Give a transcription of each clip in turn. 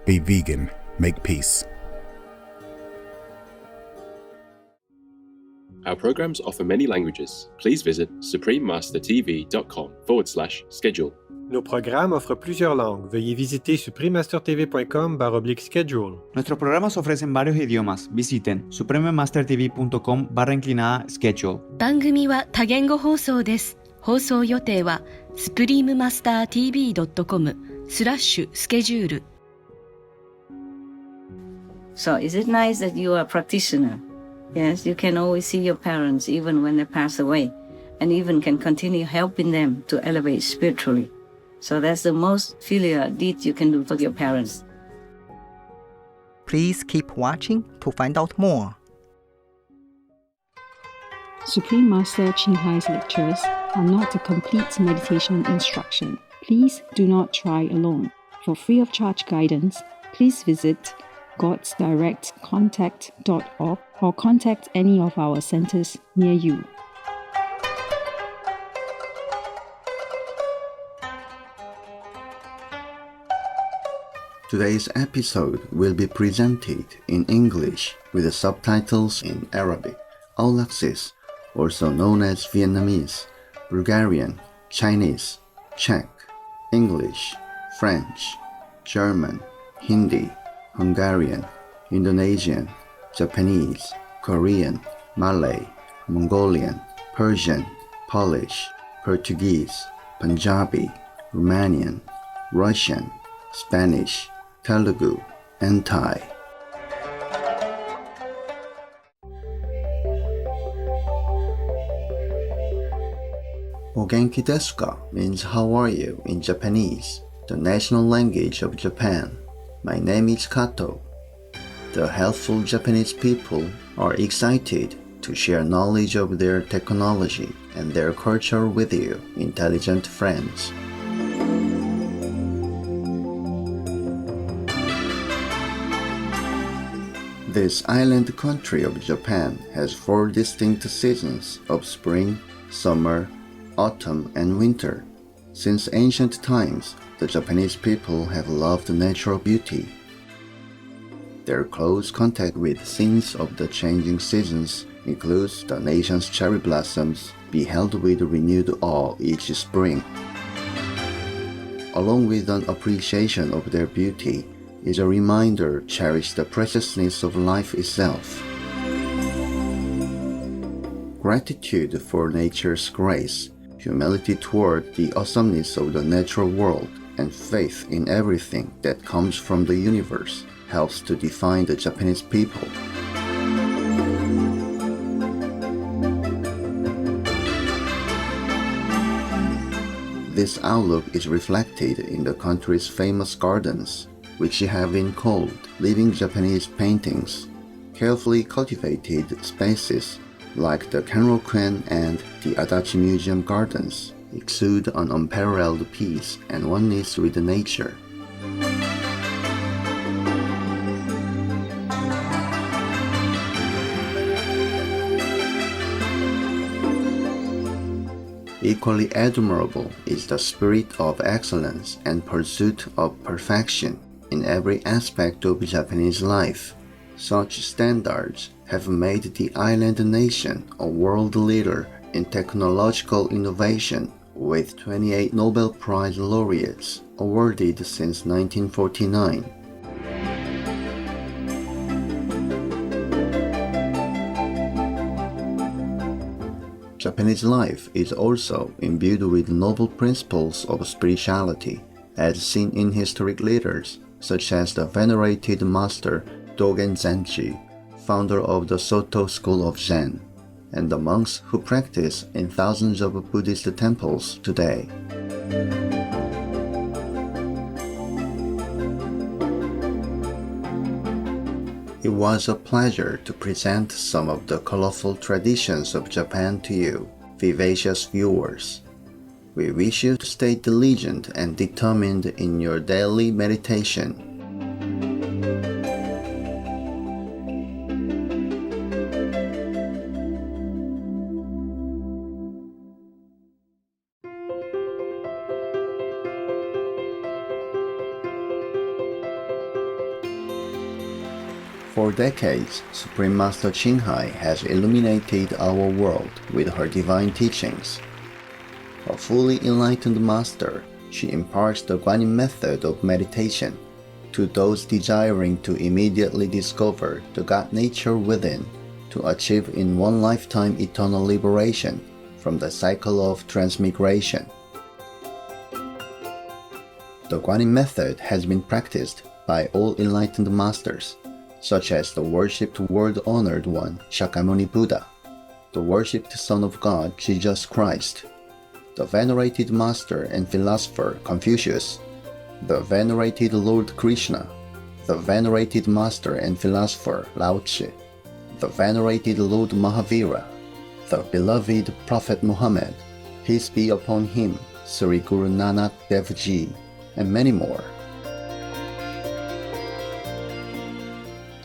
Be vegan. Make peace. Our programs offer many languages. Please visit suprememastertv.com/schedule. Nos programmes offrent plusieurs langues. Veuillez visiter suprememastertv.com/schedule. Nuestros programas ofrecen varios idiomas. Visiten suprememastertv.com/schedule. 番組は多言語放送です。放送予定は suprememastertv.com/schedule。 So is it nice that you are a practitioner? Yes, you can always see your parents even when they pass away, and even can continue helping them to elevate spiritually. So that's the most filial deed you can do for your parents. Please keep watching to find out more. Supreme Master Ching Hai's lectures are not a complete meditation instruction. Please do not try alone. For free of charge guidance, please visit godsdirectcontact.org or contact any of our centers near you. Today's episode will be presented in English with the subtitles in Arabic, Aulaxis, also known as Vietnamese, Bulgarian, Chinese, Czech, English, French, German, Hindi, Hungarian, Indonesian, Japanese, Korean, Malay, Mongolian, Persian, Polish, Portuguese, Punjabi, Romanian, Russian, Spanish, Telugu, and Thai. O genki desu ka means how are you in Japanese, the national language of Japan. My name is Kato. The helpful Japanese people are excited to share knowledge of their technology and their culture with you, intelligent friends. This island country of Japan has 4 distinct seasons of spring, summer, autumn, and winter. Since ancient times, the Japanese people have loved natural beauty. Their close contact with scenes of the changing seasons includes the nation's cherry blossoms, beheld with renewed awe each spring. Along with an appreciation of their beauty is a reminder to cherish the preciousness of life itself. Gratitude for nature's grace, humility toward the awesomeness of the natural world, and faith in everything that comes from the universe helps to define the Japanese people. This outlook is reflected in the country's famous gardens, which have been called living Japanese paintings. Carefully cultivated spaces like the Kenroku-en and the Adachi Museum Gardens exude an unparalleled peace and oneness with nature. Equally admirable is the spirit of excellence and pursuit of perfection in every aspect of Japanese life. Such standards have made the island nation a world leader in technological innovation, with 28 Nobel Prize laureates awarded since 1949. Japanese life is also imbued with noble principles of spirituality, as seen in historic leaders such as the venerated master Dogen Zenji, founder of the Soto school of Zen, and the monks who practice in thousands of Buddhist temples today. It was a pleasure to present some of the colorful traditions of Japan to you, vivacious viewers. We wish you to stay diligent and determined in your daily meditation. For decades, Supreme Master Qinghai has illuminated our world with her divine teachings. A fully enlightened master, she imparts the Guanyin method of meditation to those desiring to immediately discover the God nature within, to achieve in one lifetime eternal liberation from the cycle of transmigration. The Guanyin method has been practiced by all enlightened masters, such as the worshipped world-honored one Shakyamuni Buddha, the worshipped Son of God Jesus Christ, the venerated master and philosopher Confucius, the venerated Lord Krishna, the venerated master and philosopher Lao Tzu, the venerated Lord Mahavira, the beloved Prophet Muhammad, peace be upon him, Sri Guru Nanak Dev Ji, and many more.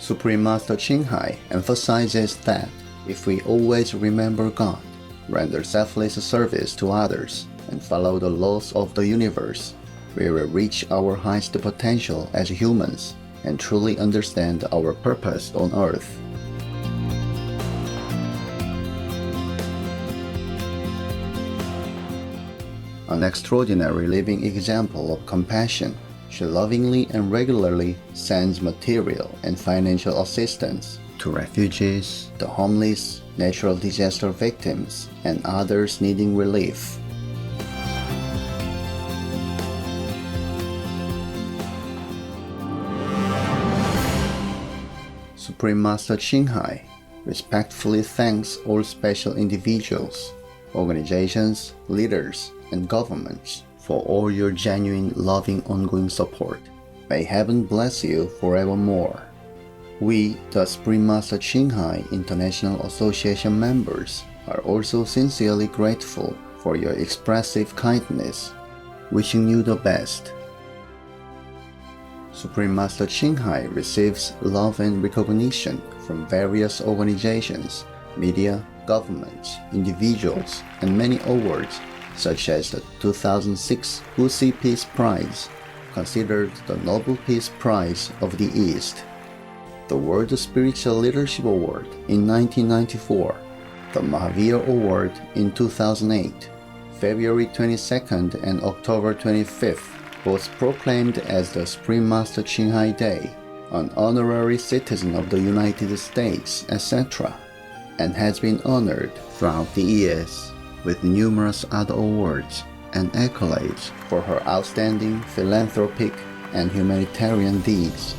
Supreme Master Qinghai emphasizes that if we always remember God, render selfless service to others, and follow the laws of the universe, we will reach our highest potential as humans and truly understand our purpose on earth. An extraordinary living example of compassion, she lovingly and regularly sends material and financial assistance to refugees, the homeless, natural disaster victims, and others needing relief. Supreme Master Qinghai respectfully thanks all special individuals, organizations, leaders, and governments for all your genuine, loving, ongoing support. May heaven bless you forevermore. We, the Supreme Master Qinghai International Association members, are also sincerely grateful for your expressive kindness, wishing you the best. Supreme Master Qinghai receives love and recognition from various organizations, media, governments, individuals, and many awards, such as the 2006 Wuxi Peace Prize, considered the Nobel Peace Prize of the East, the World Spiritual Leadership Award in 1994, the Mahavir Award in 2008, February 22nd and October 25th, was proclaimed as the Supreme Master Qinghai Day, an honorary citizen of the United States, etc., and has been honored throughout the years with numerous other awards and accolades for her outstanding philanthropic and humanitarian deeds.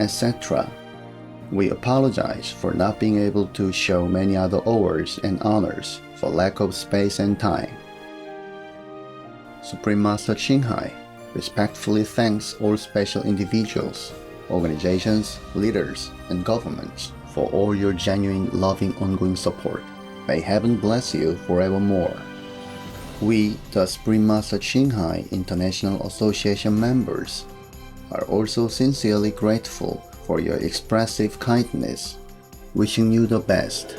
etc. We apologize for not being able to show many other awards and honors for lack of space and time. Supreme Master Qinghai respectfully thanks all special individuals, organizations, leaders, and governments for all your genuine, loving, ongoing support. May heaven bless you forevermore. We, the Supreme Master Qinghai International Association members, are also sincerely grateful for your expressive kindness, wishing you the best.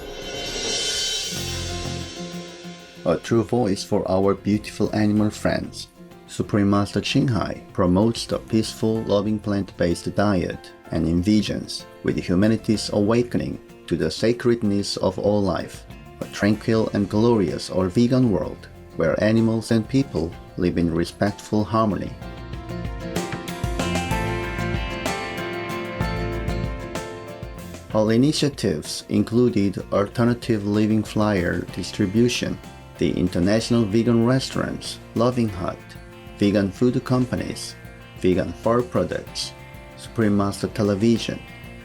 A true voice for our beautiful animal friends, Supreme Master Qinghai promotes the peaceful, loving plant-based diet and envisions, with humanity's awakening to the sacredness of all life, a tranquil and glorious all-vegan world where animals and people live in respectful harmony. All initiatives included alternative living flyer distribution, the International Vegan Restaurants, Loving Hut, vegan food companies, vegan fur products, Supreme Master Television,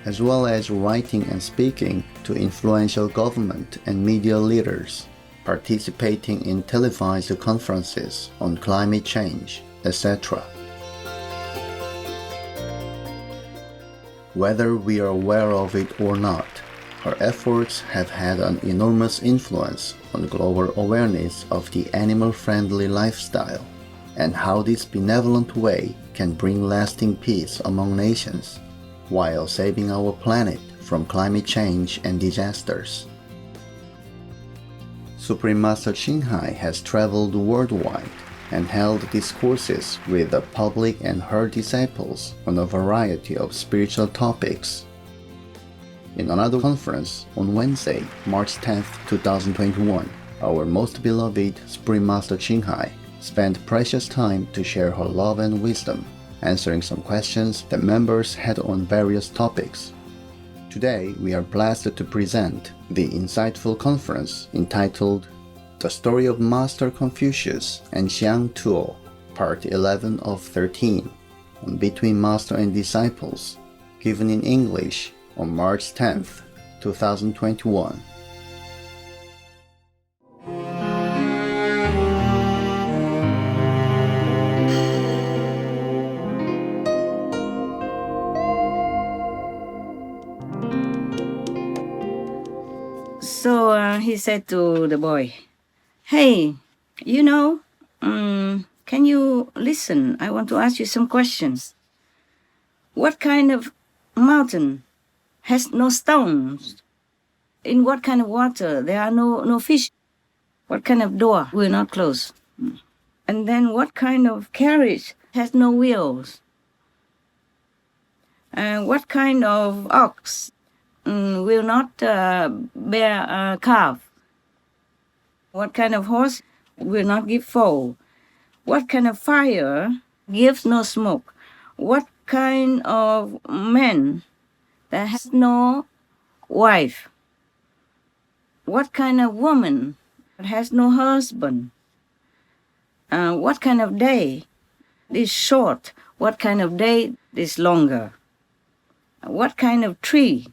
as well as writing and speaking to influential government and media leaders, participating in televised conferences on climate change, etc. Whether we are aware of it or not, our efforts have had an enormous influence on global awareness of the animal-friendly lifestyle and how this benevolent way can bring lasting peace among nations while saving our planet from climate change and disasters. Supreme Master Qinghai has traveled worldwide and held discourses with the public and her disciples on a variety of spiritual topics. In another conference on Wednesday, March 10, 2021, our most beloved Supreme Master Qinghai spent precious time to share her love and wisdom, answering some questions that members had on various topics. Today, we are blessed to present the insightful conference entitled The Story of Master Confucius and Xiang Tuo, Part 11 of 13, on Between Master and Disciples, given in English on March 10, 2021. So he said to the boy, "Hey, can you listen? I want to ask you some questions. What kind of mountain has no stones? In what kind of water there are no fish? What kind of door will not close? And then what kind of carriage has no wheels? And what kind of ox will not bear a calf? What kind of horse will not give foal? What kind of fire gives no smoke? What kind of man that has no wife? What kind of woman that has no husband? What kind of day is short? What kind of day is longer? What kind of tree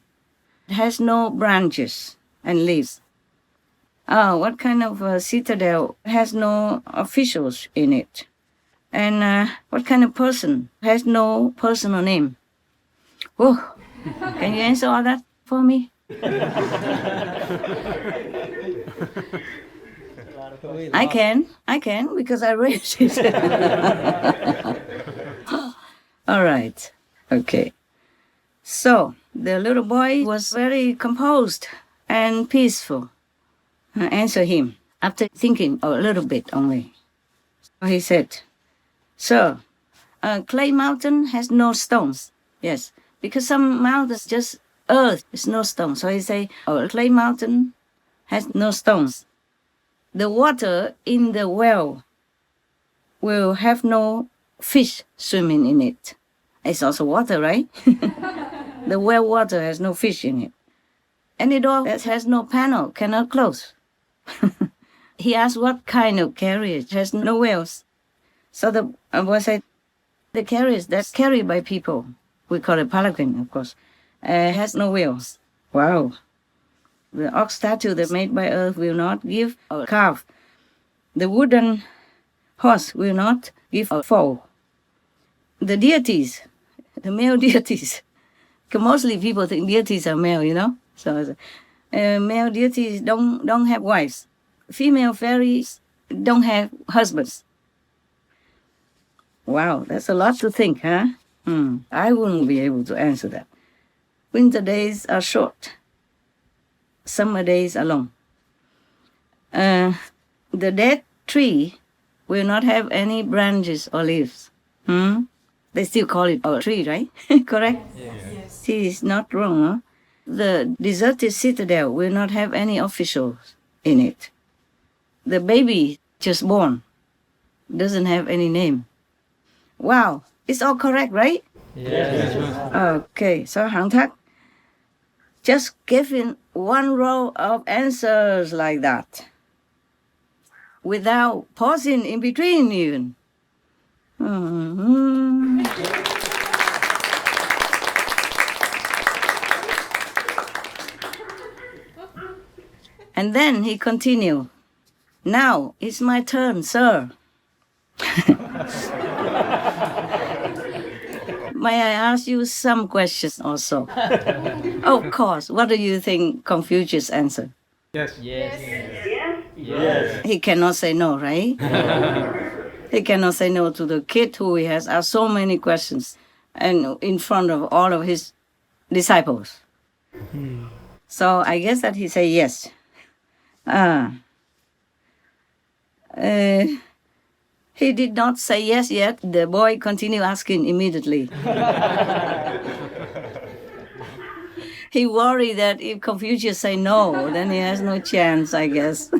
has no branches and leaves? What kind of citadel has no officials in it? And what kind of person has no personal name? Oh, can you answer all that for me? I can, because I read it. All right, okay. So the little boy was very composed and peaceful. Answer him after thinking a little bit only. So he said, "Sir, Clay Mountain has no stones." Yes, because some mountains just earth is no stone. So he say, Clay Mountain has no stones. The water in the well will have no fish swimming in it. It's also water, right? The well water has no fish in it. Any door that has no panel cannot close. He asked what kind of carriage has no wheels. So the boy said, the carriage that's carried by people. We call it palanquin, of course. Has no wheels. Wow. The ox statue that made by earth will not give a calf. The wooden horse will not give a foal. The deities, the male deities, because mostly people think deities are male, you know. So male deities don't have wives. Female fairies don't have husbands. Wow, that's a lot to think, huh? I wouldn't be able to answer that. Winter days are short. Summer days are long. The dead tree will not have any branches or leaves. They still call it a tree, right? Correct? Yes. He is not wrong. Huh? The deserted citadel will not have any officials in it. The baby just born doesn't have any name. Wow, it's all correct, right? Yes. Okay, so Hang Tak just giving one row of answers like that without pausing in between even. And then he continued, "Now it's my turn, sir." May I ask you some questions also? Of course. What do you think Confucius answered? Yes. He cannot say no, right? He cannot say no to the kid who he has asked so many questions and in front of all of his disciples. So I guess that he say yes. He did not say yes yet. The boy continued asking immediately. He worried that if Confucius say no, then he has no chance, I guess.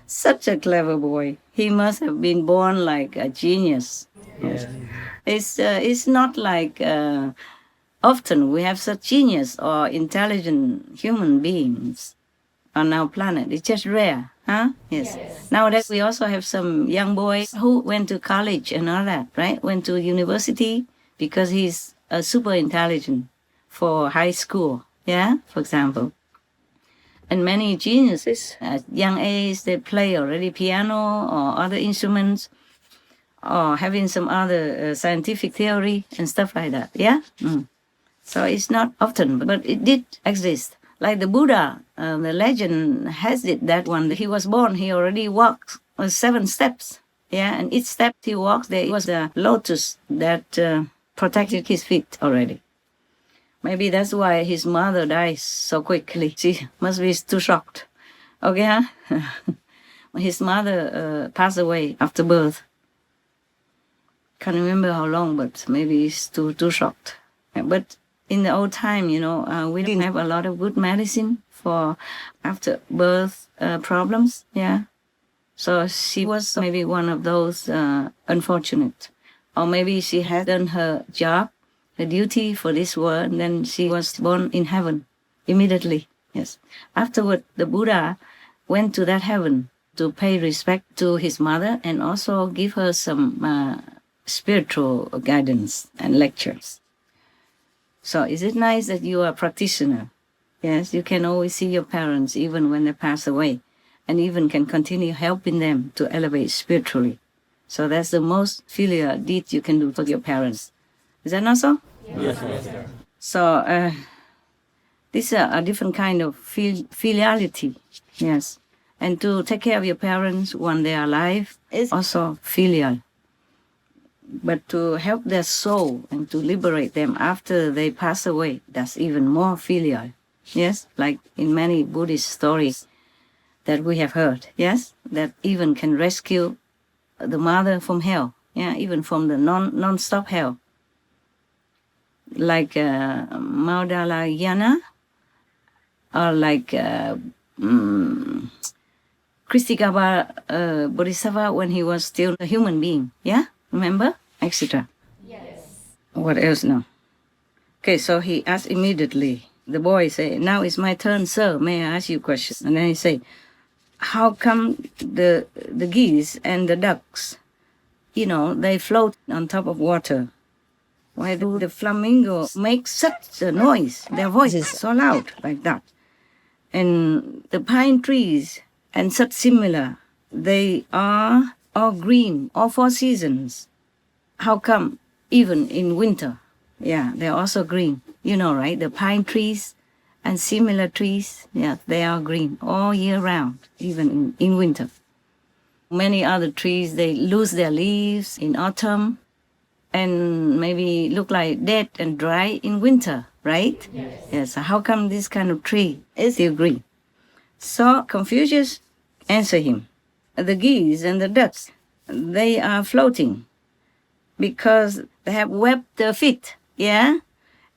Such a clever boy. He must have been born like a genius. Yes. It's not like often we have such genius or intelligent human beings on our planet. It's just rare, huh? Yes. Nowadays we also have some young boys who went to college and all that, right? Went to university because he's super intelligent for high school, yeah, for example. And many geniuses at young age, they play already piano or other instruments or having some other scientific theory and stuff like that, yeah? So it's not often, but it did exist. Like the Buddha, the legend has it that when he was born, he already walked 7 steps, yeah? And each step he walked, there was a lotus that protected his feet already. Maybe that's why his mother dies so quickly. She must be too shocked. Okay, huh? His mother passed away after birth. Can't remember how long, but maybe he's too shocked. But in the old time, you know, we didn't have a lot of good medicine for after birth problems, yeah. So she was maybe one of those unfortunate. Or maybe she had done her job, the duty for this world, and then she was born in heaven immediately. Yes. Afterward, the Buddha went to that heaven to pay respect to his mother and also give her some spiritual guidance and lectures. So is it nice that you are a practitioner? Yes, you can always see your parents even when they pass away and even can continue helping them to elevate spiritually. So that's the most filial deed you can do for your parents. Is that not so? Yes. So this is a different kind of filiality, yes. And to take care of your parents when they are alive is also filial. But to help their soul and to liberate them after they pass away, that's even more filial, yes? Like in many Buddhist stories that we have heard, yes? That even can rescue the mother from hell, yeah, even from the non-stop hell. Like Maudgalyana, or like Kristigaba Bodhisattva when he was still a human being, yeah? Remember? Etc. Yes. What else now? Okay, so he asked immediately. The boy said, "Now it's my turn, sir. May I ask you a question?" And then he said, "How come the geese and the ducks, you know, they float on top of water? Why do the flamingo make such a noise? Their voice is so loud like that. And the pine trees and such similar, they are all green, all 4 seasons. How come even in winter? Yeah, they're also green. You know, right? The pine trees and similar trees, yeah, they are green all year round, even in winter. Many other trees, they lose their leaves in autumn and maybe look like dead and dry in winter, right? Yes. How come this kind of tree is still green? So Confucius answered him, the geese and the ducks, they are floating because they have webbed their feet, yeah?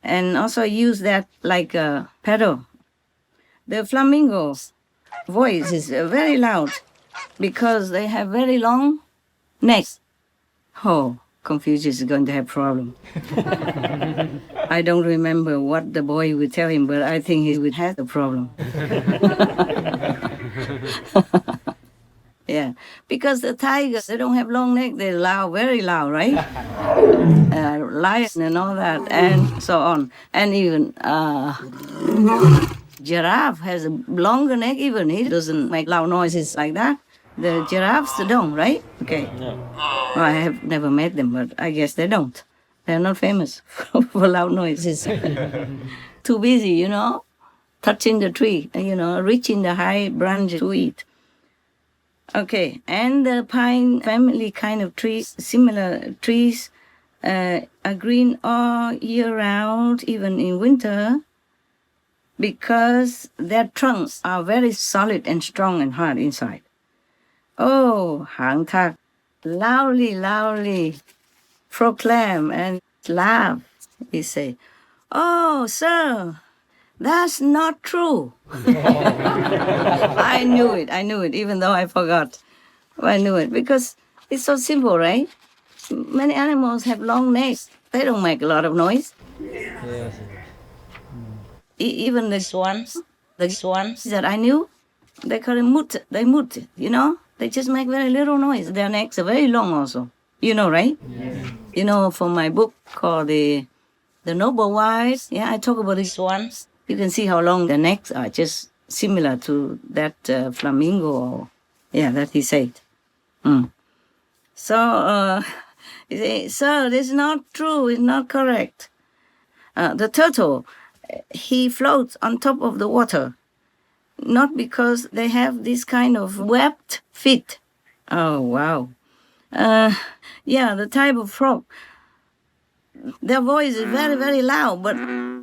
And also use that like a paddle. The flamingo's voice is very loud because they have very long necks. Oh, Confucius is going to have problem. I don't remember what the boy would tell him, but I think he would have a problem. Yeah, because the tigers, they don't have long neck, they're loud, very loud, right? Lion and all that, and so on. And even giraffe has a longer neck, even he doesn't make loud noises like that. The giraffes don't, right? Okay. No. Well, I have never met them, but I guess they don't. They're not famous for loud noises. Too busy, you know, touching the tree, you know, reaching the high branch to eat. Okay, and the pine family kind of trees, similar trees, are green all year round, even in winter, because their trunks are very solid and strong and hard inside. Oh, Hang Tak loudly proclaim and laugh. He say, "Oh, sir, that's not true." I knew it, even though I forgot. I knew it because it's so simple, right? Many animals have long necks. They don't make a lot of noise. Yes. Even the swans that I knew, they call them mut. They mut, you know? They just make very little noise. Their necks are very long also. You know, right? Yeah. You know, from my book called The Noble Wise, yeah, I talk about the swans. You can see how long their necks are, just similar to that flamingo, that he said. So, he say, "Sir, this is not true, it's not correct." The turtle, he floats on top of the water, not because they have this kind of webbed feet. Oh, wow. The type of frog, their voice is very, very loud, but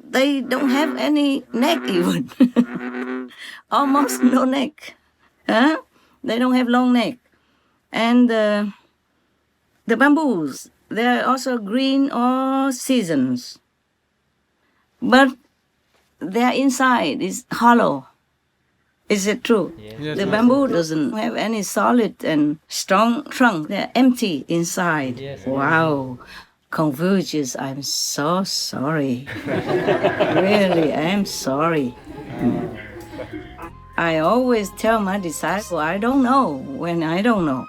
they don't have any neck even. Almost no neck. They don't have long neck. And the bamboos, they're also green all seasons. But their inside is hollow. Is it true? Yes. The bamboo doesn't have any solid and strong trunk. They're empty inside. Yes. Wow. Confucius, I'm so sorry. Really, I'm sorry. I always tell my disciples, I don't know when I don't know.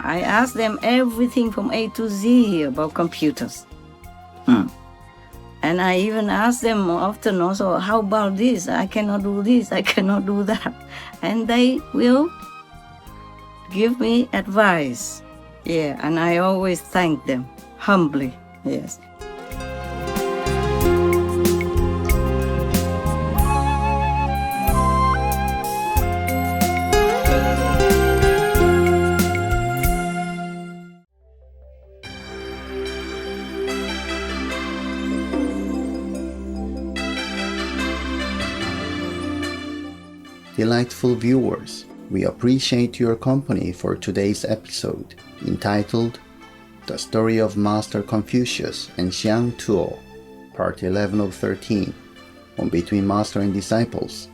I ask them everything from A to Z about computers. And I even ask them often also, how about this? I cannot do this, I cannot do that. And they will give me advice. Yeah, and I always thank them, humbly, yes. Delightful viewers, we appreciate your company for today's episode, entitled The Story of Master Confucius and Xiang, Part 11 of 13, on Between Master and Disciples.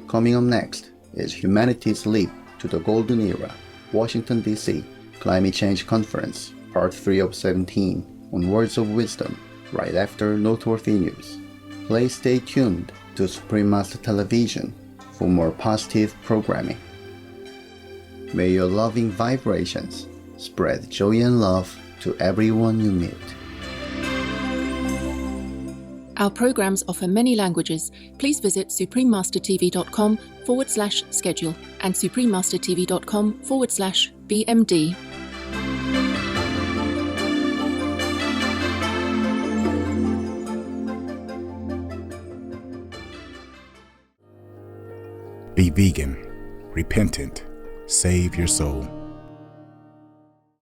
Coming up next is Humanity's Leap to the Golden Era, Washington, D.C. Climate Change Conference, Part 3 of 17, on Words of Wisdom, right after noteworthy news. Please stay tuned to Supreme Master Television for more positive programming. May your loving vibrations spread joy and love to everyone you meet. Our programs offer many languages. Please visit suprememastertv.com/schedule and suprememastertv.com/BMD. Be vegan, repentant, save your soul.